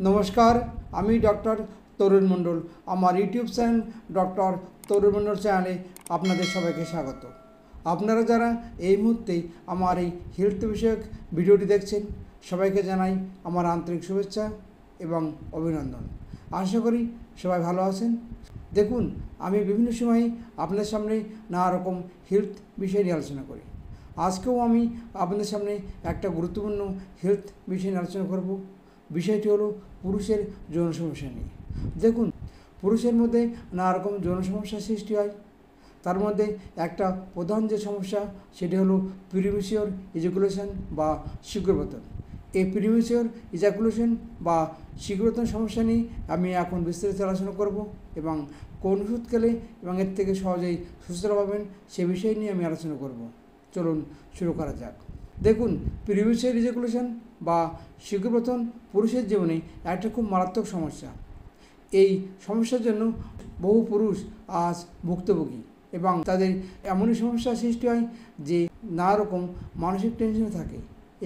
নমস্কার, আমি ডক্টর তরুণ মণ্ডল। আমার ইউটিউব চ্যানেল ডক্টর তরুণ মণ্ডল চ্যানেলে আপনাদের সবাইকে স্বাগত। আপনারা যারা এই মুহূর্তে আমার এই হেলথ বিষয়ক ভিডিওটি দেখছেন, সবাইকে জানাই আমার আন্তরিক শুভেচ্ছা এবং অভিনন্দন। আশা করি সবাই ভালো আছেন। দেখুন, আমি বিভিন্ন সময়ে আপনাদের সামনে নানা রকম হেলথ বিষয় নিয়ে আলোচনা করি। আজকেও আমি আপনাদের সামনে একটা গুরুত্বপূর্ণ হেলথ বিষয় নিয়ে আলোচনা করব। বিষয়টি হলো পুরুষের যৌন সমস্যা নিয়ে। দেখুন, পুরুষের মধ্যে নানা রকম যৌন সমস্যার সৃষ্টি হয়। তার মধ্যে একটা প্রধান যে সমস্যা সেটি হলো প্রিমেচিওর ইজাকুলেশন বা শীঘ্রপতন। এই প্রিমেচিওর ইজাকুলেশন বা শীঘ্রপতন সমস্যা নিয়ে আমি এখন বিস্তারিত আলোচনা করব এবং কোন ওষুধ খেলে এবং এর থেকে সহজেই সুস্থতা পাবেন সে বিষয় নিয়ে আমি আলোচনা করব। চলুন শুরু করা যাক। দেখুন, প্রিমেচিওর ইজাকুলেশন বা শীঘ্রপতন পুরুষের জীবনে একটা খুব মারাত্মক সমস্যা। এই সমস্যার জন্য বহু পুরুষ আজ ভুক্তভোগী এবং তাদের এমনই সমস্যার সৃষ্টি হয় যে নানা রকম মানসিক টেনশনে থাকে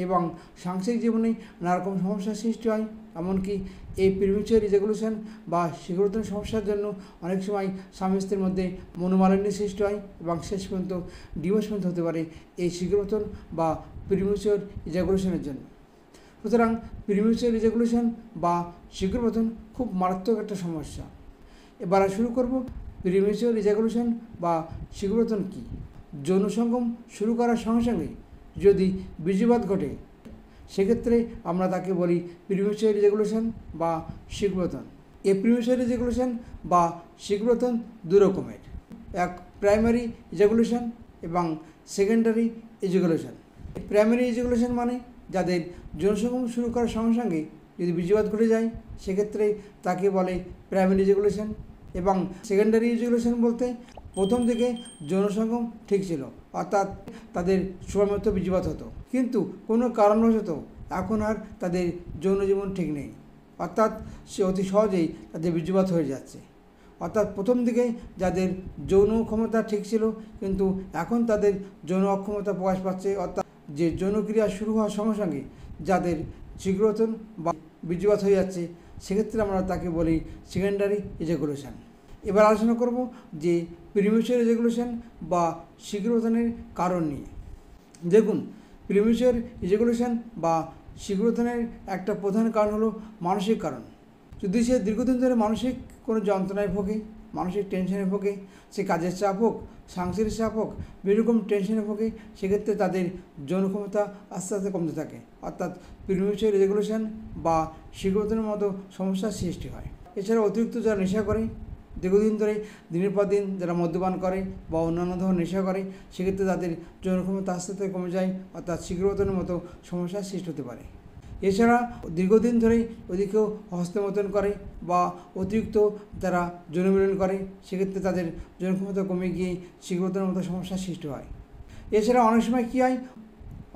এবং সাংসারিক জীবনে নানা রকম সমস্যার সৃষ্টি হয়। এমনকি এই প্রিমেচিওর ইজাকুলেশন বা শীঘ্রপতন সমস্যার জন্য অনেক সময় স্বামী স্ত্রীর মধ্যে মনোমালিন্যের সৃষ্টি হয় এবং শেষ পর্যন্ত ডিভোর্স পর্যন্ত হতে পারে এই শীঘ্রপতন বা প্রিমেচিওর ইজাকুলেশনের জন্য। সুতরাং প্রিমেচিওর ইজাকুলেশন বা শীঘ্রপতন খুব মারাত্মক একটা সমস্যা। এবার শুরু করব প্রিমেচিওর ইজাকুলেশন বা শীঘ্রপতন কী। যৌন সঙ্গম শুরু করার সঙ্গে সঙ্গে যদি বীর্যপাত ঘটে, সেক্ষেত্রে আমরা তাকে বলি প্রিমেচিওর ইজাকুলেশন বা শীঘ্রপতন। এই প্রিমেচিওর ইজাকুলেশন বা শীঘ্রপতন দু রকমের, এক প্রাইমারি ইজাকুলেশন এবং সেকেন্ডারি ইজাকুলেশন। প্রাইমারি ইজাকুলেশন মানে যাদের যৌনসঙ্গম শুরু করার সঙ্গে সঙ্গে যদি বীর্যপাত ঘটে যায়, সেক্ষেত্রে তাকে বলে প্রাইমারি ইজাকুলেশন। এবং সেকেন্ডারি ইজাকুলেশন বলতে প্রথম থেকে যৌনসঙ্গম ঠিক ছিল, অর্থাৎ তাদের সময়মতো বীর্যপাত হতো, কিন্তু কোনো কারণবশত এখন আর তাদের যৌন জীবন ঠিক নেই, অর্থাৎ সে অতি সহজেই তাদের বীর্যপাত হয়ে যাচ্ছে। অর্থাৎ প্রথম দিকে যাদের যৌন ক্ষমতা ঠিক ছিল, কিন্তু এখন তাদের যৌন অক্ষমতা প্রকাশ পাচ্ছে, অর্থাৎ যে যৌনক্রিয়া শুরু হওয়ার সঙ্গে সঙ্গে যাদের শীঘ্রপতন বা বীর্যপাত হয়ে যাচ্ছে, সেক্ষেত্রে আমরা তাকে বলি সেকেন্ডারি ইজাকুলেশন। এবার আলোচনা করব যে প্রিমেচিওর ইজাকুলেশন বা শীঘ্রপতনের কারণ নিয়ে। দেখুন, প্রিমেচিওর ইজাকুলেশন বা শীঘ্রপতনের একটা প্রধান কারণ হলো মানসিক কারণ। যদি সে দীর্ঘদিন ধরে মানসিক কোনো যন্ত্রণায় ভোগে, মানসিক টেনশনে ভোগে, সে কাজের চাপ হোক, সাংসারিক চাপ হোক, বিভিন্ন রকম টেনশনে ভোগে, সেক্ষেত্রে তাদের যৌন ক্ষমতা আস্তে আস্তে কমতে থাকে, অর্থাৎ প্রিমেচিওর ইজাকুলেশন বা শীঘ্রপতনের মতো সমস্যার সৃষ্টি হয়। এছাড়া অতিরিক্ত যারা নেশা করে, দীর্ঘদিন ধরে দিনের পর দিন যারা মদ্যপান করে বা অন্যান্য ধরনের নেশা করে, সেক্ষেত্রে তাদের যৌন ক্ষমতা আস্তে আস্তে কমে যায়, অর্থাৎ শীঘ্রপতনের মতো সমস্যার সৃষ্টি হতে পারে। এছাড়া দীর্ঘদিন ধরেই যদি কেউ হস্তমৈথুন করে বা অতিরিক্ত যারা যৌনমিলন করে, সেক্ষেত্রে তাদের যৌন ক্ষমতা কমে গিয়ে শীঘ্রপতনের মতো সমস্যার সৃষ্টি হয়। এছাড়া অনেক সময় কী হয়,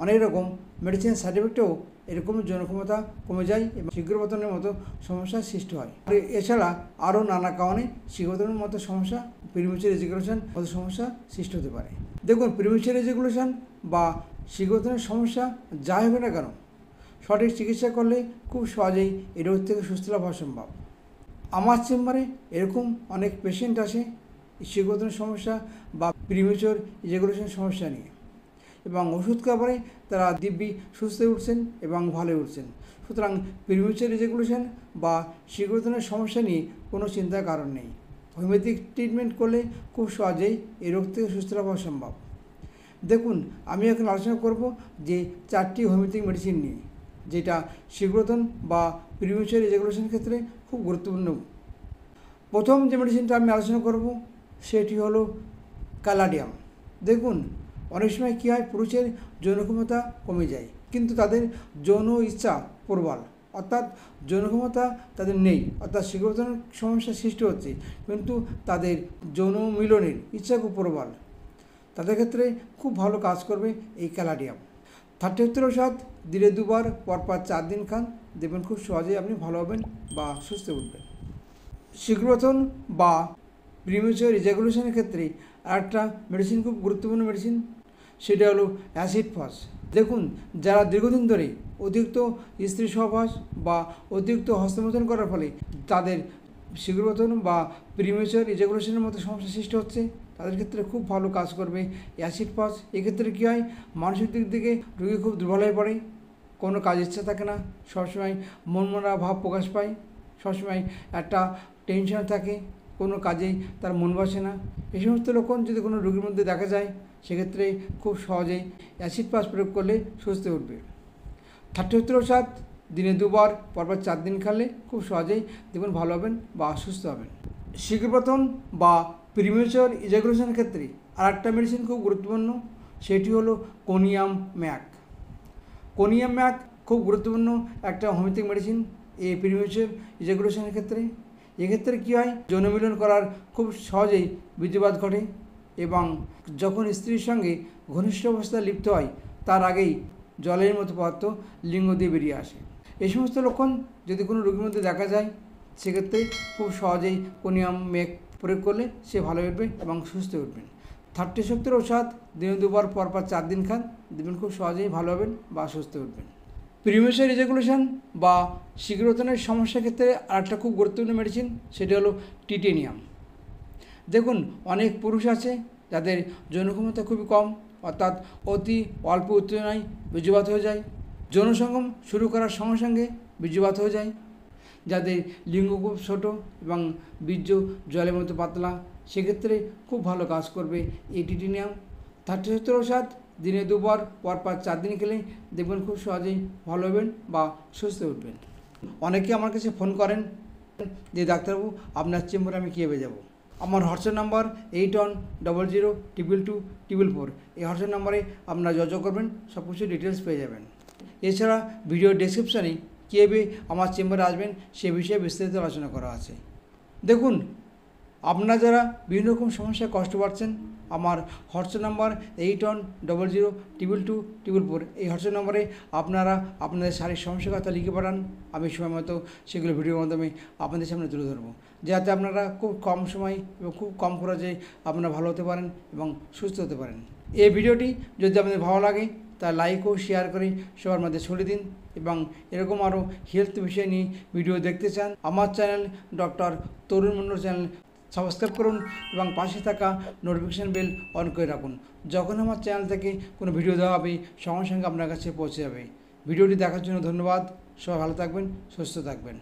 অনেক রকম মেডিসিন সাইড এফেক্টেও এরকম যৌন ক্ষমতা কমে যায় এবং শীঘ্রপতনের মতো সমস্যার সৃষ্টি হয়। এছাড়া আরও নানা কারণে শীঘ্রপতনের মতো সমস্যা, প্রিমেচিওর ইজাকুলেশন মতো সমস্যা সৃষ্টি হতে পারে। দেখুন, প্রিমেচিওর ইজাকুলেশন বা শীঘ্রপতনের সমস্যা যাই হবে না কেন, সঠিক চিকিৎসা করলে খুব সহজেই এই রোগ থেকে সুস্থ লাভ হওয়া সম্ভব। আমার চেম্বারে এরকম অনেক পেশেন্ট আসে শীঘ্রপতনের সমস্যা বা প্রিমেচিওর ইজাকুলেশন সমস্যা নিয়ে, এবং ওষুধ খাবারে তারা দিব্যি সুস্থ হয়ে উঠছেন এবং ভালো হয়ে উঠছেন। সুতরাং প্রিমেচিওর ইজাকুলেশন বা শীঘ্রপতনের সমস্যা নিয়ে কোনো চিন্তার কারণ নেই। হোমিওপ্যাথিক ট্রিটমেন্ট করলে খুব সহজেই এই রোগ থেকে সুস্থ লাভ হওয়া সম্ভব। দেখুন, আমি এখন আলোচনা করব যে 4টি হোমিওপ্যাথিক মেডিসিন নিয়ে, যেটা শীঘ্রপতন বা প্রিমেচিওর ইজাকুলেশনের ক্ষেত্রে খুব গুরুত্বপূর্ণ। প্রথম যে মেডিসিনটা আমি আলোচনা করব সেটি হলো ক্যালাডিয়াম। দেখুন, অনেক সময় কী হয়, পুরুষের যৌন ক্ষমতা কমে যায়, কিন্তু তাদের যৌন ইচ্ছা প্রবল, অর্থাৎ যৌন ক্ষমতা তাদের নেই, অর্থাৎ শীঘ্রপতনের সমস্যা সৃষ্টি হচ্ছে, কিন্তু তাদের যৌন মিলনের ইচ্ছা খুব প্রবল। তাদের ক্ষেত্রে খুব ভালো কাজ করবে এই ক্যালাডিয়াম। 30 ওষুধ দিনে 2 বার, পরপর 4 দিন খান, দেখবেন খুব সহজেই আপনি ভালো হবেন বা সুস্থ উঠবেন। শীঘ্রপতন বা প্রিমেচিওর ইজাকুলেশনের ক্ষেত্রে আরেকটা মেডিসিন খুব গুরুত্বপূর্ণ মেডিসিন, সেটা হলো অ্যাসিড ফাস। দেখুন, যারা দীর্ঘদিন ধরে অতিরিক্ত স্ত্রী সহবাস বা অতিরিক্ত হস্তমৈথুন করার ফলে তাদের শীঘ্রপতন বা প্রিমেচার ইজাকুলেশনের মতো সমস্যা সৃষ্টি হচ্ছে, তাদের ক্ষেত্রে খুব ভালো কাজ করবে অ্যাসিড ফাস। এক্ষেত্রে কী হয়, মানসিক দিক থেকে রোগী খুব দুর্বল হয়ে পড়ে, কোনো কাজ ইচ্ছা থাকে না, সবসময় মনমরা ভাব প্রকাশ পায়, সবসময় একটা টেনশন থাকে, কোনো কাজেই তার মন বসে না। এই সমস্ত লক্ষণ যদি কোনো রোগীর মধ্যে দেখা যায়, সেক্ষেত্রে খুব সহজেই অ্যাসিড ফাস প্রয়োগ করলে সুস্থ উঠবে। 30 ওষুধ দিনে 2 বার, পরপর 4 দিন খেলে খুব সহজেই দেখুন ভালো হবেন বা সুস্থ হবেন। শীঘ্রপতন বা প্রিমেচার ইজাকুলেশনের ক্ষেত্রে আরেকটা মেডিসিন খুব গুরুত্বপূর্ণ, সেটি হলো কোনিয়াম ম্যাক। কোনিয়াম ম্যাক খুব গুরুত্বপূর্ণ একটা হোমিওপ্যাথিক মেডিসিন এই প্রিমেচার ইজাকুলেশনের ক্ষেত্রে। এক্ষেত্রে কী হয়, যৌনমিলন করার খুব সহজেই বীর্যপাত ঘটে এবং যখন স্ত্রীর সঙ্গে ঘনিষ্ঠ অবস্থায় লিপ্ত হয় তার আগেই জলের মতো পদার্থ লিঙ্গ দিয়ে বেরিয়ে আসে। এই সমস্ত লক্ষণ যদি কোনো রোগীর মধ্যে দেখা যায়, সেক্ষেত্রে খুব সহজেই কোনিয়াম ম্যাক প্রয়োগ করলে সে ভালো উঠবে এবং সুস্থ উঠবেন। 30 শক্তির ওষুধ দিনে 2 বার, পরপর 4 দিন খান, দেখবেন খুব সহজেই ভালো হবেন বা সুস্থ উঠবেন। প্রিমেচার ইজাকুলেশন বা শীঘ্রপতনের সমস্যার ক্ষেত্রে আরেকটা খুব গুরুত্বপূর্ণ মেডিসিন, সেটি হলো টিটেনিয়াম। দেখুন, অনেক পুরুষ আছে যাদের যৌন ক্ষমতা খুবই কম, অর্থাৎ অতি অল্প উত্তেজনায় বীর্যপাত হয়ে যায়, যৌন সঙ্গম শুরু করার সঙ্গে সঙ্গে বীর্যপাত হয়ে যায়, যাদের লিঙ্গ খুব ছোটো এবং বীর্য জলের মতো পাতলা, সেক্ষেত্রে খুব ভালো কাজ করবে এই টিটেনিয়াম। 30 ওষুধ দিনে 2 বার, পরপর 4 দিন খেলে দেখবেন খুব সহজেই ভালো হবেন বা সুস্থ উঠবেন। অনেকে আমার কাছে ফোন করেন যে ডাক্তারবাবু, আপনার চেম্বারে আমি কীভাবে যাব। আমার হোয়াটসঅ্যাপ নাম্বার 8100222244। এই হোয়াটসঅ্যাপ নাম্বারে আপনারা যোগাযোগ করবেন, সব কিছু ডিটেলস পেয়ে যাবেন। এছাড়া ভিডিও ডেসক্রিপশানে কীভাবে আমার চেম্বারে আসবেন সে বিষয়ে বিস্তারিত আলোচনা করা আছে। দেখুন, আপনারা যারা বিভিন্ন রকম সমস্যায় কষ্ট পাচ্ছেন, আমার হোয়াটসঅ্যাপ নাম্বার 8100222244। এই হোয়াটসঅ্যাপ নম্বরে আপনারা আপনাদের শারীরিক সমস্যার কথা লিখে পাঠান, আমি সময় মতো সেগুলো ভিডিওর মাধ্যমে আপনাদের সামনে তুলে ধরবো, যাতে আপনারা খুব কম সময় এবং খুব কম খরচে আপনারা ভালো হতে পারেন এবং সুস্থ হতে পারেন। এই ভিডিওটি যদি আপনাদের ভালো লাগে তা লাইক ও শেয়ার করে সবার মধ্যে ছড়িয়ে দিন, এবং এরকম আরও হেলথ বিষয় নিয়ে ভিডিও দেখতে চান, আমার চ্যানেল ডক্টর তরুণ মণ্ডল চ্যানেল সাবস্ক্রাইব করুন এবং পাশে থাকা নোটিফিকেশান বেল অন করে রাখুন। যখন আমার চ্যানেল থেকে কোনো ভিডিও দেওয়া হবে সঙ্গে সঙ্গে আপনার কাছে পৌঁছে যাবে। ভিডিওটি দেখার জন্য ধন্যবাদ। সবাই ভালো থাকবেন, সুস্থ থাকবেন।